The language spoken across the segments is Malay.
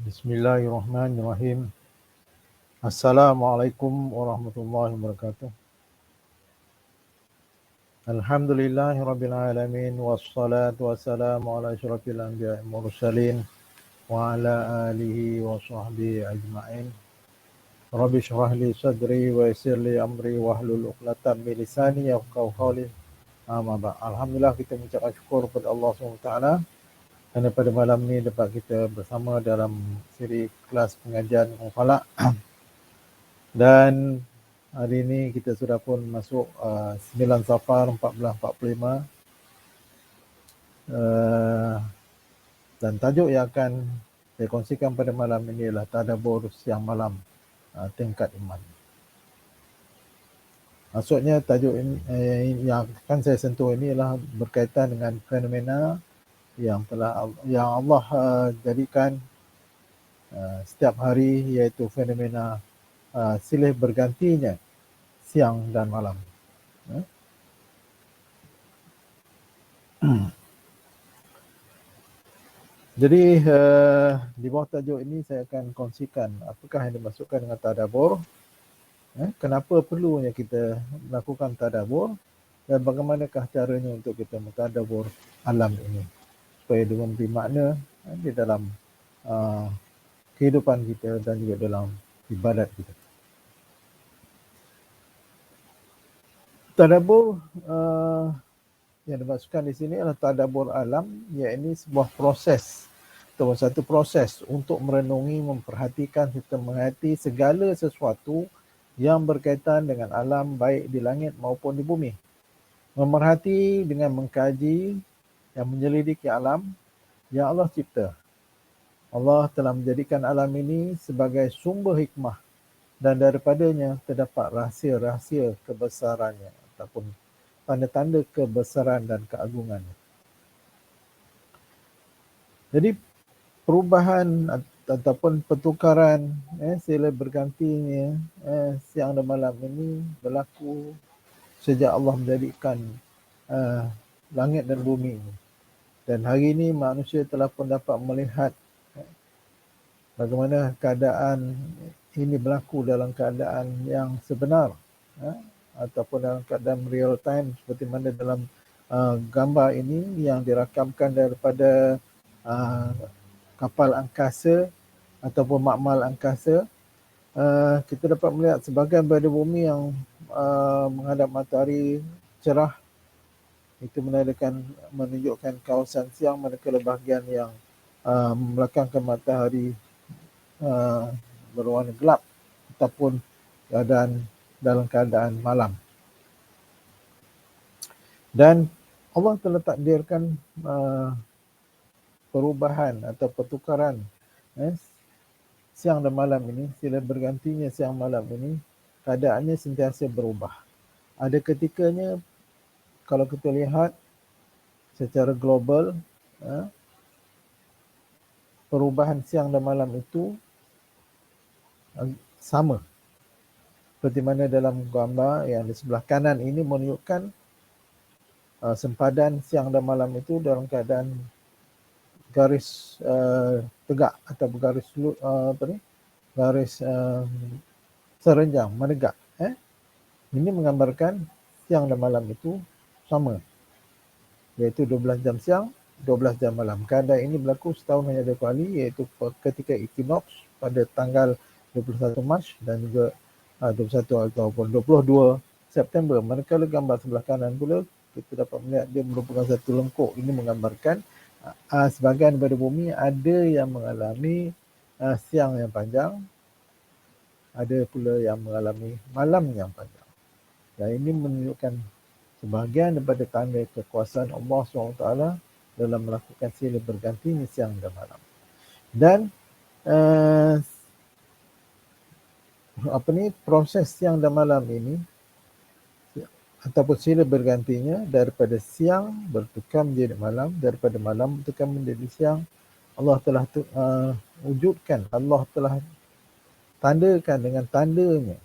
Bismillahirrahmanirrahim. Assalamualaikum warahmatullahi wabarakatuh. Alhamdulillahirabbil alamin wassalatu wassalamu ala asyrafil anbiya'i mursalin wa ala alihi wa sahbihi ajma'in. Rabbi shrah li sadri wa yassir li amri wahlul 'uqdatam min lisani yafqahu qawli. Amma ba'd. Alhamdulillah, kita mengucapkan syukur kepada Allah SWT kerana pada malam ni dapat kita bersama dalam siri kelas pengajian Falak. Dan hari ini kita sudah pun masuk 9 Safar 1445. Dan tajuk yang akan saya kongsikan pada malam ini adalah Tadabbur Siang Malam Tingkat Iman. Maksudnya tajuk ini, yang akan saya sentuh ini adalah berkaitan dengan fenomena yang Allah jadikan setiap hari, iaitu fenomena silih bergantinya siang dan malam. Jadi di bawah tajuk ini saya akan kongsikan apakah yang dimaksudkan dengan tadabbur, kenapa perlunya kita melakukan tadabbur, dan bagaimanakah caranya untuk kita mentadabbur alam ini supaya dia memberi makna di dalam kehidupan kita dan juga dalam ibadat kita. Tadabbur yang dimaksudkan di sini adalah tadabbur alam, iaitu sebuah proses atau satu proses untuk merenungi, memperhatikan serta menghayati segala sesuatu yang berkaitan dengan alam, baik di langit maupun di bumi. Memerhati dengan mengkaji yang menyelidiki alam yang Allah cipta. Allah telah menjadikan alam ini sebagai sumber hikmah dan daripadanya terdapat rahsia-rahsia kebesarannya ataupun tanda-tanda kebesaran dan keagungannya. Jadi perubahan ataupun pertukaran silih bergantinya siang dan malam ini berlaku sejak Allah menjadikan langit dan bumi ini. Dan hari ini manusia telah pun dapat melihat bagaimana keadaan ini berlaku dalam keadaan yang sebenar, ataupun dalam keadaan real time, seperti mana dalam gambar ini yang dirakamkan daripada kapal angkasa ataupun makmal angkasa. Kita dapat melihat sebahagian daripada bumi yang menghadap matahari cerah, itu menunjukkan kawasan siang, manakala bahagian yang membelakangkan matahari berwarna gelap ataupun dalam keadaan malam. Dan Allah telah takdirkan perubahan atau pertukaran siang dan malam ini, silih bergantinya siang malam ini, keadaannya sentiasa berubah. Ada ketikanya kalau kita lihat secara global, perubahan siang dan malam itu sama. Seperti mana dalam gambar yang di sebelah kanan ini menunjukkan sempadan siang dan malam itu dalam keadaan garis tegak atau garis serenjang, menegak. Ini menggambarkan siang dan malam itu sama, iaitu 12 jam siang, 12 jam malam. Keadaan ini berlaku setahun hanya 2 kali, iaitu ketika equinox pada tanggal 21 Mac dan juga 21 ataupun 22 September. Manakala gambar sebelah kanan pula, kita dapat melihat dia merupakan satu lengkuk. Ini menggambarkan sebahagian daripada bumi ada yang mengalami siang yang panjang, ada pula yang mengalami malam yang panjang. Dan ini menunjukkan sebahagian daripada tanda kekuasaan Allah SWT dalam melakukan silih bergantinya siang dan malam. Dan proses siang dan malam ini ataupun silih bergantinya daripada siang bertukar menjadi malam, daripada malam bertukar menjadi siang, Allah telah wujudkan, Allah telah tandakan dengan tandanya,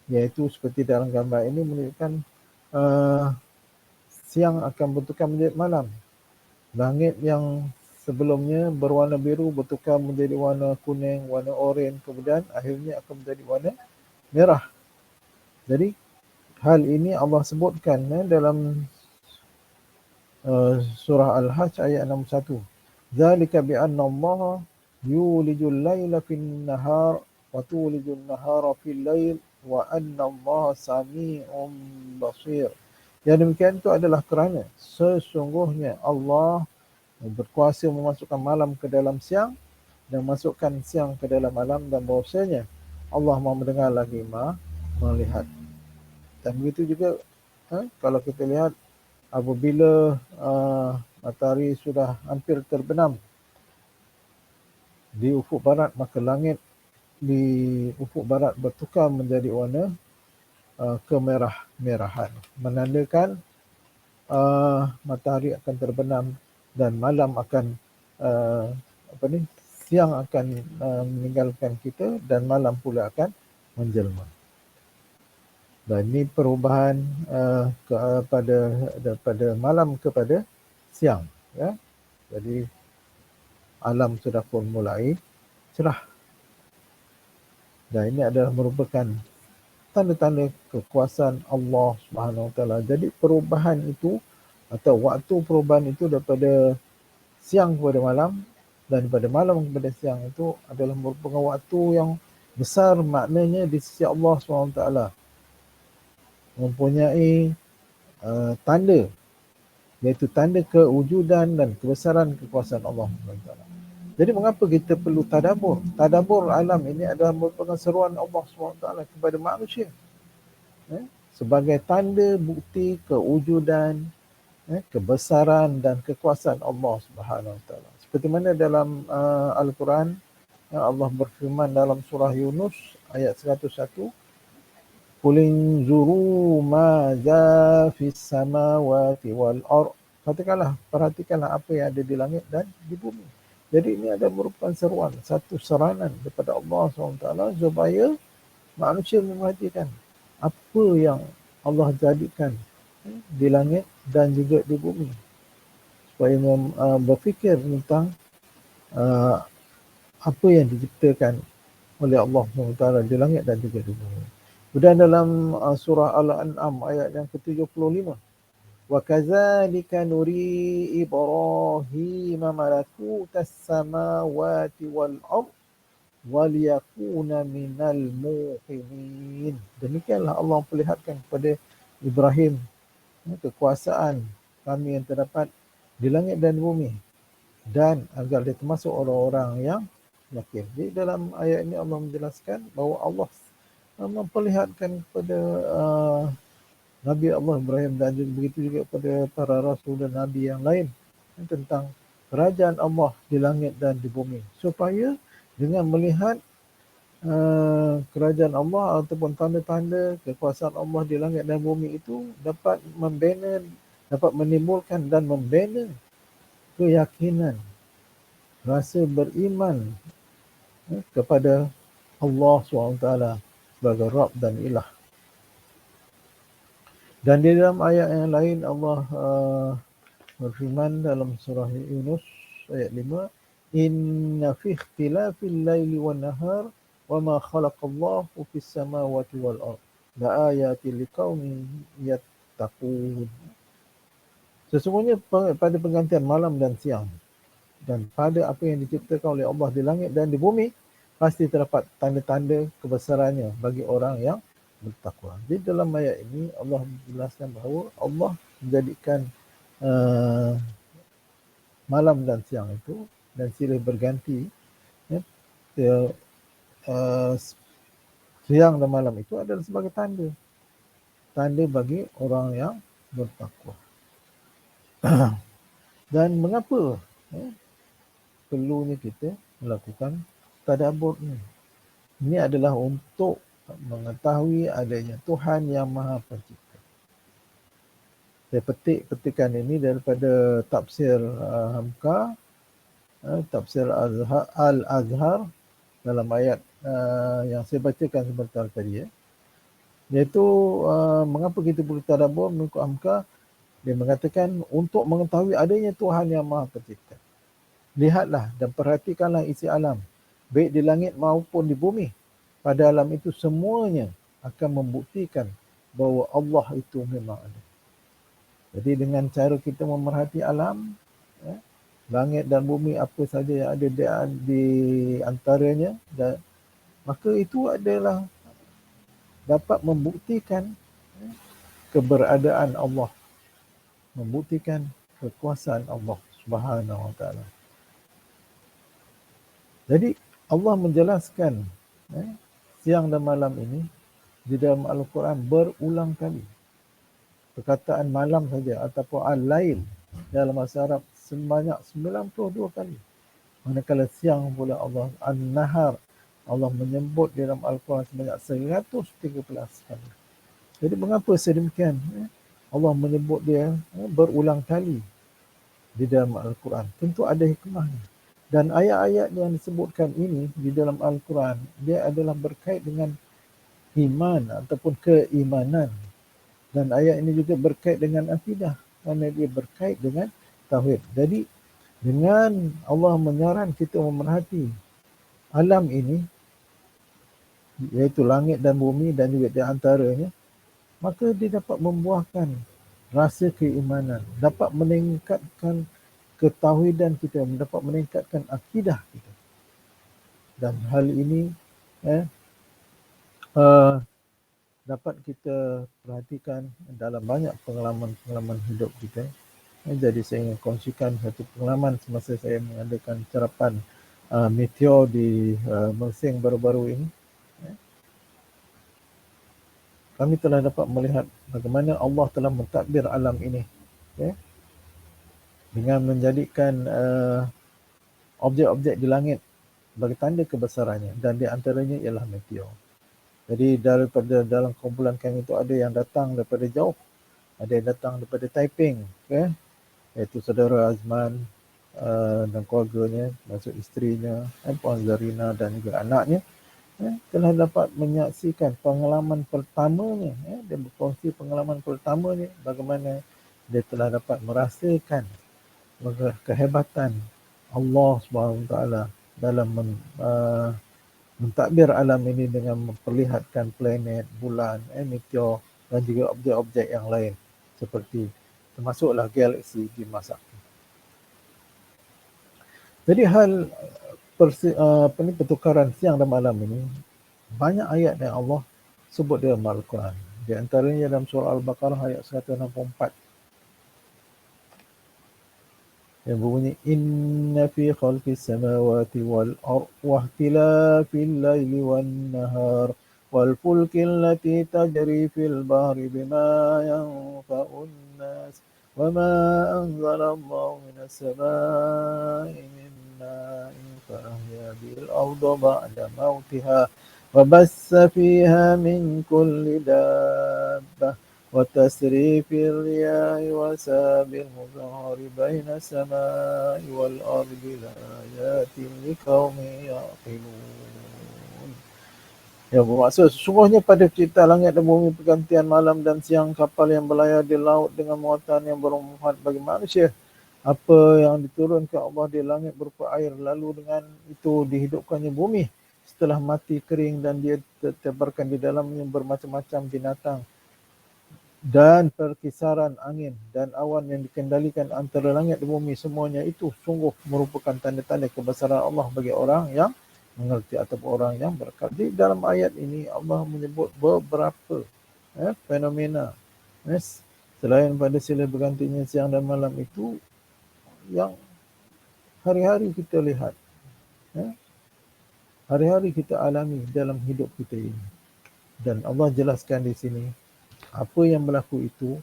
iaitu seperti dalam gambar ini menunjukkan siang akan bertukar menjadi malam. Langit yang sebelumnya berwarna biru bertukar menjadi warna kuning, warna oranye, kemudian akhirnya akan menjadi warna merah. Jadi hal ini Allah sebutkan dalam surah Al-Hajj ayat 61. Zalika bi anna Allah yulijul laila fin nahar wa tulijul nahara fil lail wa anna Allah sami'un basir. Yang demikian itu adalah kerana sesungguhnya Allah berkuasa memasukkan malam ke dalam siang dan masukkan siang ke dalam malam, dan bahawasanya Allah Maha mendengar lagi Maha melihat. Dan begitu juga kalau kita lihat apabila matahari sudah hampir terbenam di ufuk barat, maka langit di ufuk barat bertukar menjadi warna kemerah-merahan, menandakan matahari akan terbenam dan malam akan siang akan meninggalkan kita dan malam pula akan menjelma. Dan ini perubahan daripada malam kepada siang, ya. Jadi alam sudah pun mulai cerah. Dan ini adalah merupakan tanda-tanda kekuasaan Allah Subhanahu Wa Taala. Jadi perubahan itu atau waktu perubahan itu daripada siang kepada malam dan daripada malam kepada siang itu adalah merupakan waktu yang besar maknanya di sisi Allah Subhanahu Wa Taala. Mempunyai tanda, iaitu tanda kewujudan dan kebesaran kekuasaan Allah Subhanahu Wa Taala. Jadi mengapa kita perlu tadabbur? Tadabbur alam ini adalah merupakan seruan Allah SWT kepada manusia sebagai tanda bukti kewujudan, kebesaran dan kekuasaan Allah SWT. Seperti mana dalam Al-Quran, Allah berfirman dalam surah Yunus ayat 101, Qul inzuru madza fis samawati wal ardh. Katakanlah, perhatikanlah apa yang ada di langit dan di bumi. Jadi ini ada merupakan seruan, satu seranan daripada Allah SWT supaya manusia memerhatikan apa yang Allah jadikan di langit dan juga di bumi. Supaya berfikir tentang apa yang diciptakan oleh Allah SWT di langit dan juga di bumi. Kemudian dalam surah Al-An'am ayat yang ke-75, وَكَذَلِكَ نُرِي إِبْرَاهِيمَ مَلَكُوتَ السَّمَاوَاتِ وَالْأَرْضِ وَلِيَكُونَ مِنَ الْمُوقِنِينَ. Demikianlah Allah perlihatkan kepada Ibrahim kekuasaan kami yang terdapat di langit dan bumi, dan agar dia termasuk orang-orang yang yakin. Jadi dalam ayat ini Allah menjelaskan bahawa Allah memperlihatkan kepada Nabi Allah Ibrahim dan juga begitu juga kepada para rasul dan nabi yang lain tentang kerajaan Allah di langit dan di bumi, supaya dengan melihat kerajaan Allah ataupun tanda-tanda kekuasaan Allah di langit dan bumi itu dapat membina, dapat menimbulkan dan membina keyakinan, rasa beriman kepada Allah SWT sebagai Rabb dan Ilah. Dan di dalam ayat yang lain Allah berfirman dalam surah Yunus ayat 5, Inna fi ikhtilafil laili wan nahar wa ma khalaqallahu fis samawati wal ardh la ayatin liqaumin yattaqun. Sesungguhnya pada pergantian malam dan siang dan pada apa yang diciptakan oleh Allah di langit dan di bumi pasti terdapat tanda-tanda kebesarannya bagi orang yang bertakwa. Jadi dalam ayat ini Allah menjelaskan bahawa Allah menjadikan malam dan siang itu dan silih berganti, siang dan malam itu adalah sebagai tanda bagi orang yang bertakwa. Dan mengapa perlunya kita melakukan tadabbur ni? Ini adalah untuk mengetahui adanya Tuhan yang Maha Pencipta. Saya petik petikan ini daripada tafsir Hamka, tafsir Al-Azhar dalam ayat yang saya bacakan sebentar tadi, iaitu mengapa kita perlu tadabbur. Menurut Hamka, dia mengatakan untuk mengetahui adanya Tuhan yang Maha Pencipta. Lihatlah dan perhatikanlah isi alam, baik di langit maupun di bumi. Pada alam itu semuanya akan membuktikan bahawa Allah itu memang ada. Jadi dengan cara kita memerhati alam, ya, langit dan bumi apa saja yang ada di antaranya, dan maka itu adalah dapat membuktikan, ya, keberadaan Allah, membuktikan kekuasaan Allah Subhanahu Wa Taala. Jadi Allah menjelaskan, ya, siang dan malam ini di dalam Al-Quran berulang kali. Perkataan malam saja ataupun al-lail dalam bahasa Arab sebanyak 92 kali. Manakala siang pula Allah an-nahar, Allah menyebut di dalam Al-Quran sebanyak 113 kali. Jadi mengapa sedemikian? Allah menyebut dia berulang kali di dalam Al-Quran. Tentu ada hikmahnya. Dan ayat-ayat yang disebutkan ini di dalam Al-Quran, dia adalah berkait dengan iman ataupun keimanan. Dan ayat ini juga berkait dengan akidah, kerana dia berkait dengan tauhid. Jadi dengan Allah menyarankan kita memerhati alam ini, iaitu langit dan bumi dan juga di antaranya, maka dia dapat membuahkan rasa keimanan, dapat meningkatkan ketauhidan kita, dapat meningkatkan akidah kita. Dan hal ini dapat kita perhatikan dalam banyak pengalaman-pengalaman hidup kita. Jadi saya ingin kongsikan satu pengalaman semasa saya mengadakan sarapan meteor di Mersing baru-baru ini. Kami telah dapat melihat bagaimana Allah telah mentadbir alam ini, dengan menjadikan objek-objek di langit sebagai tanda kebesarannya, dan di antaranya ialah meteor. Jadi daripada dalam kumpulan kami itu ada yang datang daripada jauh, ada yang datang daripada Taiping, iaitu saudara Azman dan keluarganya, maksud isterinya, Puan Zarina dan juga anaknya, telah dapat menyaksikan pengalaman pertamanya, dia berkongsi pengalaman pertamanya bagaimana dia telah dapat merasakan kehebatan Allah SWT dalam mentadbir alam ini dengan memperlihatkan planet, bulan, meteor dan juga objek-objek yang lain seperti termasuklah galaksi di masa. Jadi hal pertukaran siang dan malam ini, banyak ayat yang Allah sebut dalam Al-Quran. Di antaranya dalam surah Al-Baqarah ayat 164 yang berbunyi inna fi khalqis samawati wal ardh wa ikhtilafil laili wan nahar wal fulki allati tajri fil bahri bima yanfa'un nas wa ma anzala Allahu minas samai min ma'in fa ahya bil ardi ba'da mautiha wa bassa fiha min kulli dabbah وتسريف الرياح وساب المظهر بين السماء والأرض لآيات لقوم يعقلون. Ya, bermaksud sesungguhnya pada pencipta langit dan bumi, pergantian malam dan siang, kapal yang berlayar di laut dengan muatan yang bermanfaat bagi manusia. Apa yang diturunkan Allah di langit berupa air, lalu dengan itu dihidupkannya bumi setelah mati kering, dan dia tertebarkan di dalamnya bermacam-macam binatang dan perkisaran angin dan awan yang dikendalikan antara langit dan bumi. Semuanya itu sungguh merupakan tanda-tanda kebesaran Allah bagi orang yang mengerti ataupun orang yang berakal. Di dalam ayat ini Allah menyebut beberapa fenomena selain pada sila bergantinya siang dan malam itu yang hari-hari kita lihat, hari-hari kita alami dalam hidup kita ini. Dan Allah jelaskan di sini apa yang berlaku itu,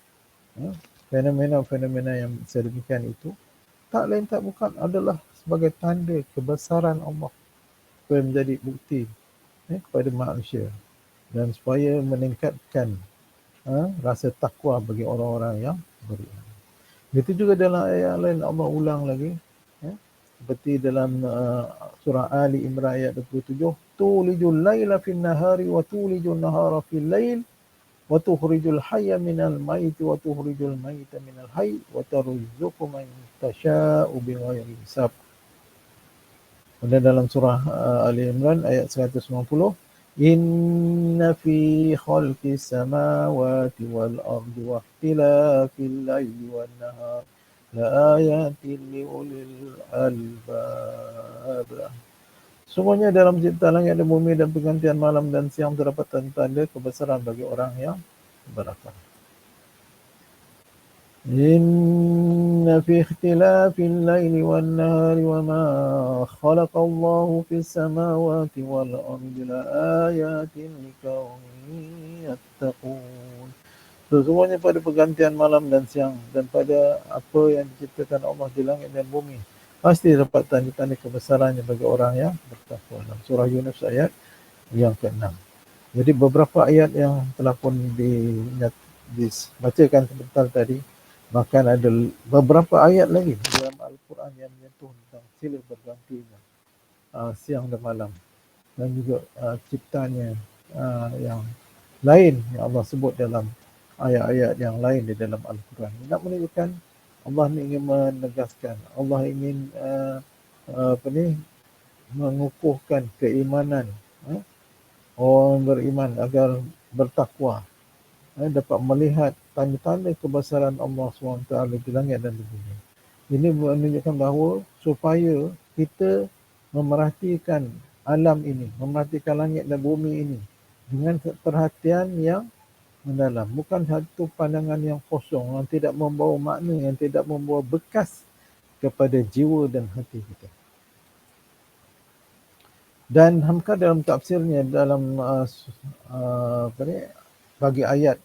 fenomena-fenomena yang sedemikian itu, tak lain tak bukan adalah sebagai tanda kebesaran Allah, supaya menjadi bukti kepada manusia dan supaya meningkatkan rasa takwa bagi orang-orang yang beriman. Itu juga dalam ayat lain Allah ulang lagi, seperti dalam surah Ali Imran ayat 27, tulijul laila fin nahari wa tulijul nahara fil lail wa tukhrijul hayya minal maiti wa tukhrijul maita minal hayy wa tarzuqu man tasha'u bighairi hisab. Dan dalam surah Ali Imran ayat 190, inna fi khalqis samawati wal ardi wa ikhtilafil laili wan nahar la ayatin li ulil albab. Sungguhnya dalam ciptaan langit dan bumi dan pergantian malam dan siang terdapat tanda-tanda kebesaran bagi orang yang berakal. Inna fi ikhtilafil laili wan nahari wa ma khalaqallahu fis samawati wal ardi la ayatin liqaumin yattaqun. Sesungguhnya pada pergantian malam dan siang dan pada apa yang diciptakan Allah di langit dan bumi pasti dapat tanda-tanda kebesarannya bagi orang yang bertakwa. Dalam surah Yunus ayat yang ke-6. Jadi beberapa ayat yang telah pun dibacakan sebentar tadi, bahkan ada beberapa ayat lagi dalam Al-Quran yang menyentuh tentang silih bergantinya siang dan malam, dan juga ciptanya yang lain yang Allah sebut dalam ayat-ayat yang lain di dalam Al-Quran. Nak menunjukkan Allah ingin menegaskan, Allah ingin mengukuhkan keimanan orang beriman agar bertakwa, dapat melihat tanda-tanda kebesaran Allah SWT di langit dan di bumi. Ini menunjukkan bahawa supaya kita memerhatikan alam ini, memerhatikan langit dan bumi ini dengan perhatian yang mendalam, bukan satu pandangan yang kosong, yang tidak membawa makna, yang tidak membawa bekas kepada jiwa dan hati kita. Dan Hamka dalam tafsirnya dalam bagi ayat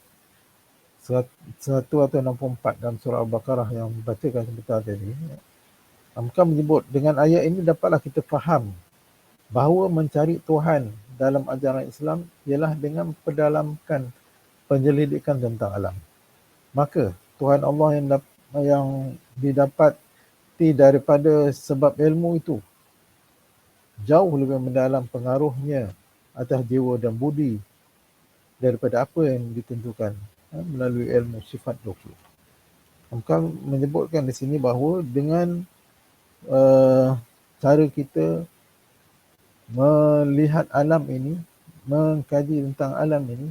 164 dalam surah Al-Baqarah yang dibacakan sebentar tadi, Hamka menyebut dengan ayat ini dapatlah kita faham bahawa mencari Tuhan dalam ajaran Islam ialah dengan pendalamkan penyelidikan tentang alam. Maka Tuhan Allah yang didapati daripada sebab ilmu itu jauh lebih mendalam pengaruhnya atas jiwa dan budi daripada apa yang ditentukan melalui ilmu sifat 20. Maka menyebutkan di sini bahawa dengan cara kita melihat alam ini, mengkaji tentang alam ini,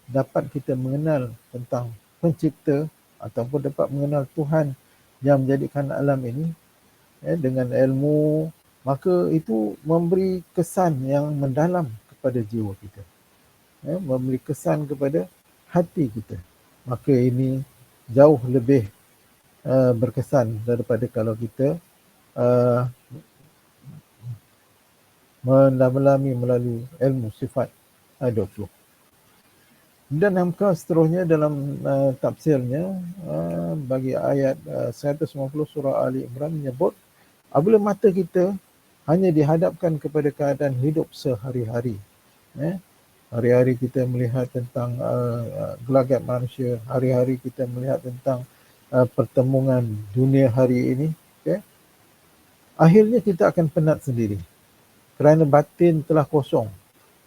dapat kita mengenal tentang pencipta ataupun dapat mengenal Tuhan yang menjadikan alam ini dengan ilmu, maka itu memberi kesan yang mendalam kepada jiwa kita, memberi kesan kepada hati kita. Maka ini jauh lebih berkesan daripada kalau kita mendalami melalui ilmu sifat 20. Dan Hamka seterusnya dalam tafsirnya bagi ayat 190 surah Ali Imran menyebut, apabila mata kita hanya dihadapkan kepada keadaan hidup sehari-hari, hari-hari kita melihat tentang gelagat manusia, hari-hari kita melihat tentang pertemuan dunia hari ini, akhirnya kita akan penat sendiri kerana batin telah kosong,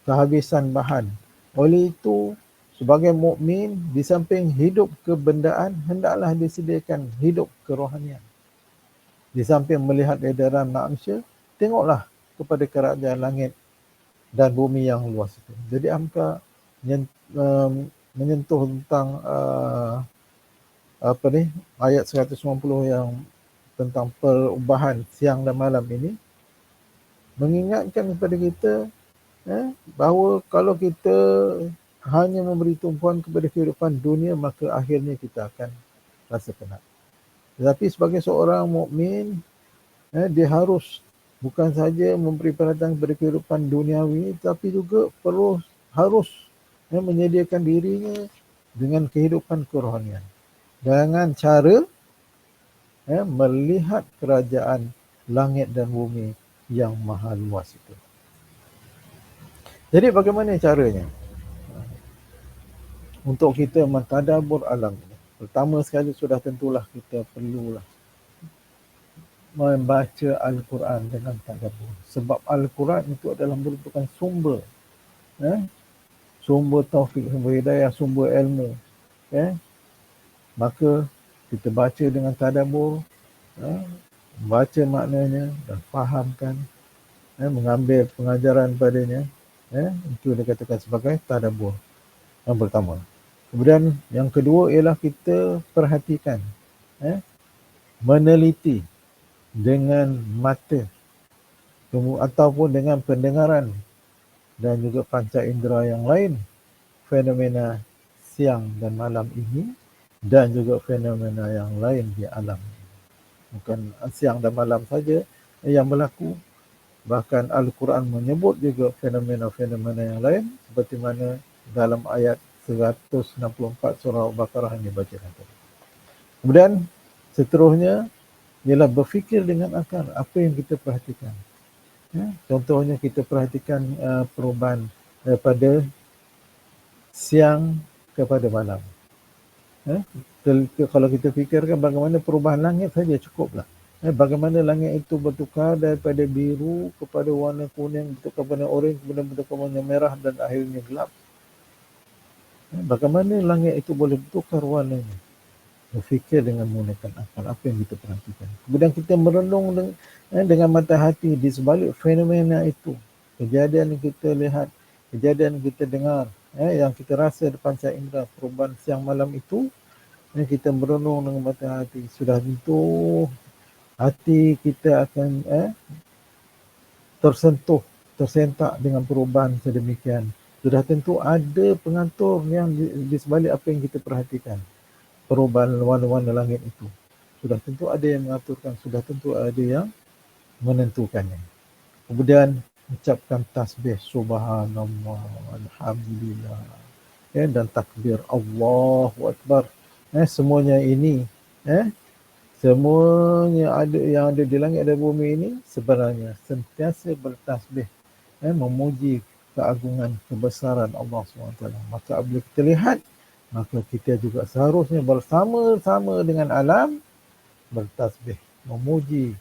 kehabisan bahan. Oleh itu, sebagai mukmin, di samping hidup kebendaan, hendaklah disediakan hidup kerohanian. Di samping melihat edaran manusia, tengoklah kepada kerajaan langit dan bumi yang luas itu. Jadi Hamka menyentuh tentang ayat 190 yang tentang perubahan siang dan malam ini, mengingatkan kepada kita bahawa kalau kita hanya memberi tumpuan kepada kehidupan dunia, maka akhirnya kita akan rasa penat. Tetapi sebagai seorang mukmin, dia harus bukan saja memberi perhatian kepada kehidupan duniawi, tapi juga harus menyediakan dirinya dengan kehidupan kerohanian dengan cara melihat kerajaan langit dan bumi yang maha luas itu. Jadi bagaimana caranya untuk kita mentadabbur alam ini? Pertama sekali sudah tentulah kita perlulah membaca Al-Quran dengan tadabbur. Sebab Al-Quran itu adalah merupakan sumber sumber taufik, sumber hidayah, sumber ilmu. Maka kita baca dengan tadabbur, baca maknanya dan fahamkan, mengambil pengajaran padanya, itu dikatakan sebagai tadabbur. Yang pertama. Kemudian yang kedua ialah kita perhatikan, meneliti dengan mata ataupun dengan pendengaran dan juga panca indera yang lain fenomena siang dan malam ini dan juga fenomena yang lain di alam. Bukan siang dan malam saja yang berlaku, bahkan Al-Quran menyebut juga fenomena-fenomena yang lain seperti mana dalam ayat 164 surah Al-Baqarah yang dibacakan tadi. Kemudian seterusnya ialah berfikir dengan akal apa yang kita perhatikan. Contohnya kita perhatikan perubahan daripada siang kepada malam. Kalau kita fikirkan bagaimana perubahan langit saja cukuplah. Bagaimana langit itu bertukar daripada biru kepada warna kuning, bertukar kepada oranye, kemudian bertukar warna merah dan akhirnya gelap. Bagaimana langit itu boleh bertukar warnanya? Berfikir dengan menggunakan akal apa yang kita perhatikan. Kemudian kita merenung dengan mata hati di sebalik fenomena itu. Kejadian yang kita lihat, kejadian yang kita dengar, yang kita rasa di panca indera, perubahan siang malam itu, kita merenung dengan mata hati. Sudah tentu hati kita akan tersentuh, tersentak dengan perubahan sedemikian. Sudah tentu ada pengatur yang di sebalik apa yang kita perhatikan. Perubahan warna-warna langit itu. Sudah tentu ada yang mengaturkan, sudah tentu ada yang menentukannya. Kemudian ucapkan tasbih subhanallah, alhamdulillah, dan takbir Allahu Akbar. Semuanya ini, semuanya ada yang ada di langit dan bumi ini sebenarnya sentiasa bertasbih, memuji keagungan kebesaran Allah SWT. Maka apabila kita lihat, maka kita juga seharusnya bersama-sama dengan alam bertasbih, memuji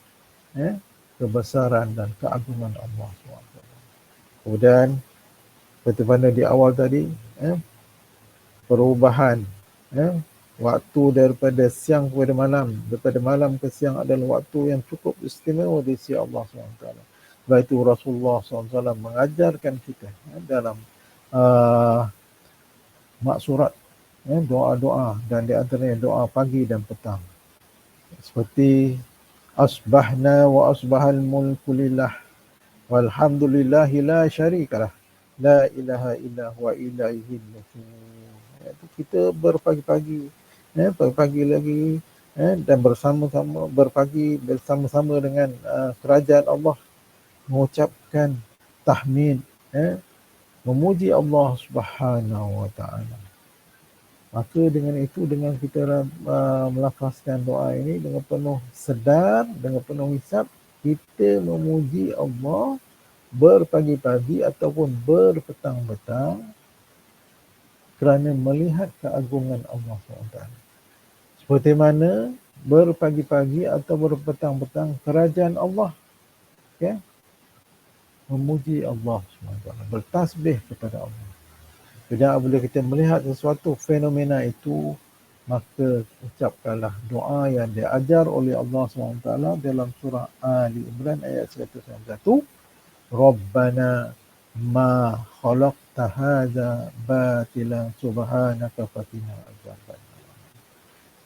kebesaran dan keagungan Allah SWT. Kemudian seperti mana di awal tadi, perubahan waktu daripada siang kepada malam, daripada malam ke siang adalah waktu yang cukup istimewa di sisi Allah SWT. Sebab itu Rasulullah SAW mengajarkan kita dalam maksurat, doa-doa, dan di antaranya doa pagi dan petang. Seperti asbahna wa asbahal mulku lillah walhamdulillahi la syarikalah la ilaha illa huwa ilaihil nusyur. Kita berpagi-pagi, pagi-pagi lagi, dan bersama-sama berpagi bersama-sama dengan kerajaan Allah, mengucapkan tahmid, memuji Allah Subhanahu wa taala. Maka dengan itu, dengan kita melafazkan doa ini dengan penuh sedar, dengan penuh hisab, kita memuji Allah berpagi-pagi ataupun berpetang-petang kerana melihat keagungan Allah SWT. Seperti mana berpagi-pagi atau berpetang-petang kerajaan Allah, memuji Allah SWT, bertasbih kepada Allah. Dan apabila kita melihat sesuatu fenomena itu, maka ucapkanlah doa yang diajar oleh Allah SWT dalam surah Ali Imran ayat 191. Rabbana ma khalaqta hadza batila subhanaka faqina adzabannar.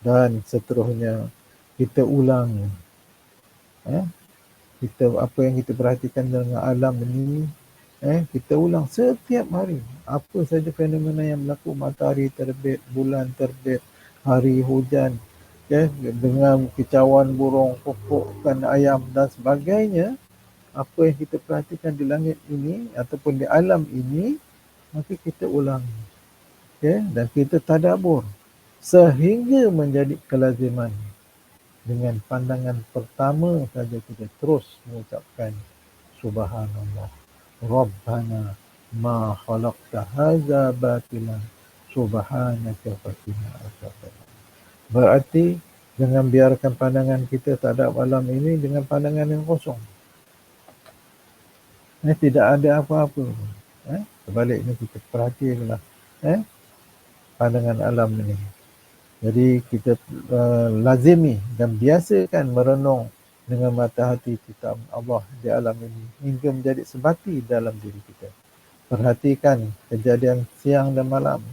Dan seterusnya kita ulang, kita apa yang kita perhatikan dengan alam ini, kita ulang setiap hari. Apa saja fenomena yang berlaku, matahari terbit, bulan terbit, hari hujan, dengan kicauan burung, kukukan ayam dan sebagainya. Apa yang kita perhatikan di langit ini ataupun di alam ini, maka kita ulang, dan kita tadabbur sehingga menjadi kelaziman. Dengan pandangan pertama saja kita terus mengucapkan subhanallah, Rabbana ma khalaqta hadza batilan subhanaka faqina adzabannar. Berarti jangan biarkan pandangan kita terhadap alam ini dengan pandangan yang kosong. Tidak ada apa-apa. Sebaliknya kita perhatikanlah pandangan alam ini. Jadi kita lazimi dan biasakan merenung dengan mata hati kita Allah di alam ini hingga menjadi sebati dalam diri kita. Perhatikan kejadian siang dan malam,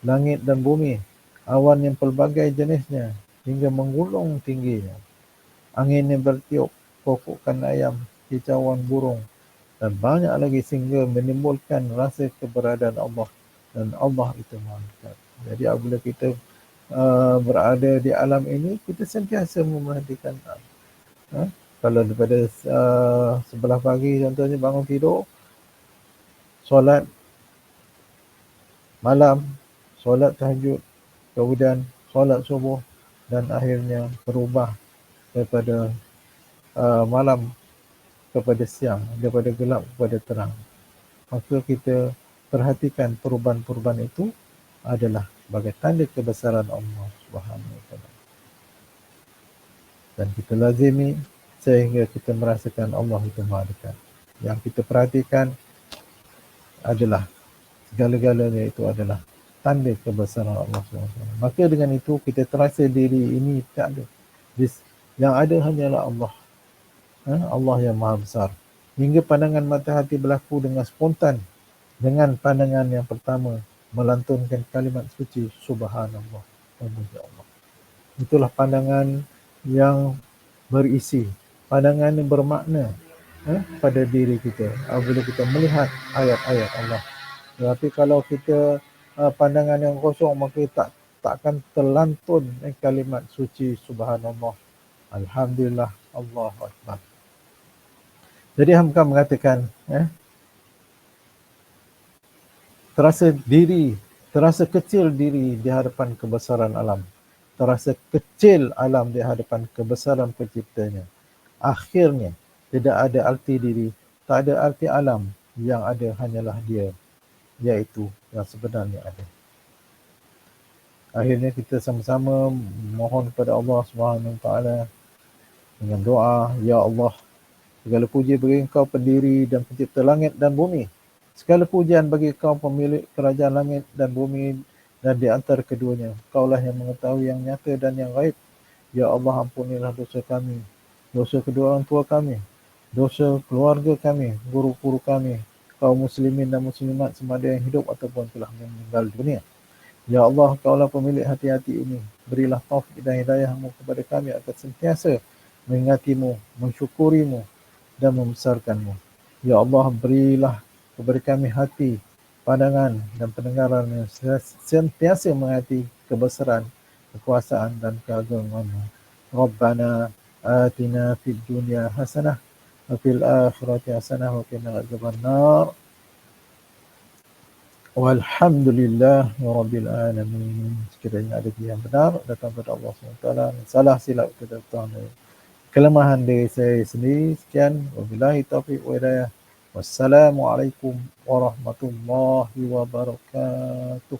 langit dan bumi, awan yang pelbagai jenisnya hingga menggulung tingginya. Angin yang bertiup, kokokan ayam, kicauan burung dan banyak lagi sehingga menimbulkan rasa keberadaan Allah dan Allah itu Maha Dekat. Jadi apabila kita berada di alam ini, kita sentiasa memerhatikan kalau daripada sebelah pagi contohnya bangun tidur, solat malam, solat tahajud, kemudian solat subuh dan akhirnya berubah daripada malam kepada siang, daripada gelap kepada terang. Maka kita perhatikan perubahan-perubahan itu adalah sebagai tanda kebesaran Allah Subhanahu Wa Taala. Dan kita lazimi sehingga kita merasakan Allah itu Maha Dekat. Yang kita perhatikan adalah segala-galanya itu adalah tanda kebesaran Allah SWT. Maka dengan itu kita terasa diri ini tak ada. Yang ada hanyalah Allah. Allah yang Maha Besar. Hingga pandangan mata hati berlaku dengan spontan. Dengan pandangan yang pertama melantunkan kalimat suci Subhanallah. Memuji Allah. Itulah pandangan yang berisi. Pandangan yang bermakna pada diri kita. Apabila kita melihat ayat-ayat Allah. Tetapi kalau kita pandangan yang kosong, maka takkan terlantun kalimat suci Subhanallah, Alhamdulillah, Allahu Akbar. Jadi Hamka mengatakan, terasa kecil diri di hadapan kebesaran alam. Terasa kecil alam di hadapan kebesaran penciptanya. Akhirnya, tidak ada arti diri, tak ada arti alam, yang ada hanyalah dia, iaitu yang sebenarnya ada. Akhirnya kita sama-sama mohon kepada Allah Subhanahu Wa Taala dengan doa, Ya Allah, segala puji bagi Engkau pendiri dan pencipta langit dan bumi. Segala pujian bagi Engkau pemilik kerajaan langit dan bumi dan di antara keduanya. Engkaulah yang mengetahui yang nyata dan yang gaib. Ya Allah, ampunilah dosa kami, dosa kedua orang tua kami, dosa keluarga kami, guru-guru kami, kaum muslimin dan muslimat sama ada yang hidup ataupun telah meninggal dunia. Ya Allah, Engkaulah pemilik hati-hati ini. Berilah taufik dan hidayah-Mu kepada kami agar sentiasa mengingati-Mu, mensyukuri-Mu dan membesarkan-Mu. Ya Allah, berilah kepada kami hati, pandangan dan pendengaran yang sentiasa menghayati kebesaran, kekuasaan dan keagamaan-Mu. Rabbana atina fid dunya hasanah wa fil akhirati hasanah wa qina adzabannar. Walhamdulillah Rabbil Alamin. Sekiranya ada yang benar datang kepada Allah SWT, salah silap kita datang dari kelemahan diri saya sendiri. Sekian, wabillahi taufiq wa hidayah. Wassalamualaikum warahmatullahi wabarakatuh.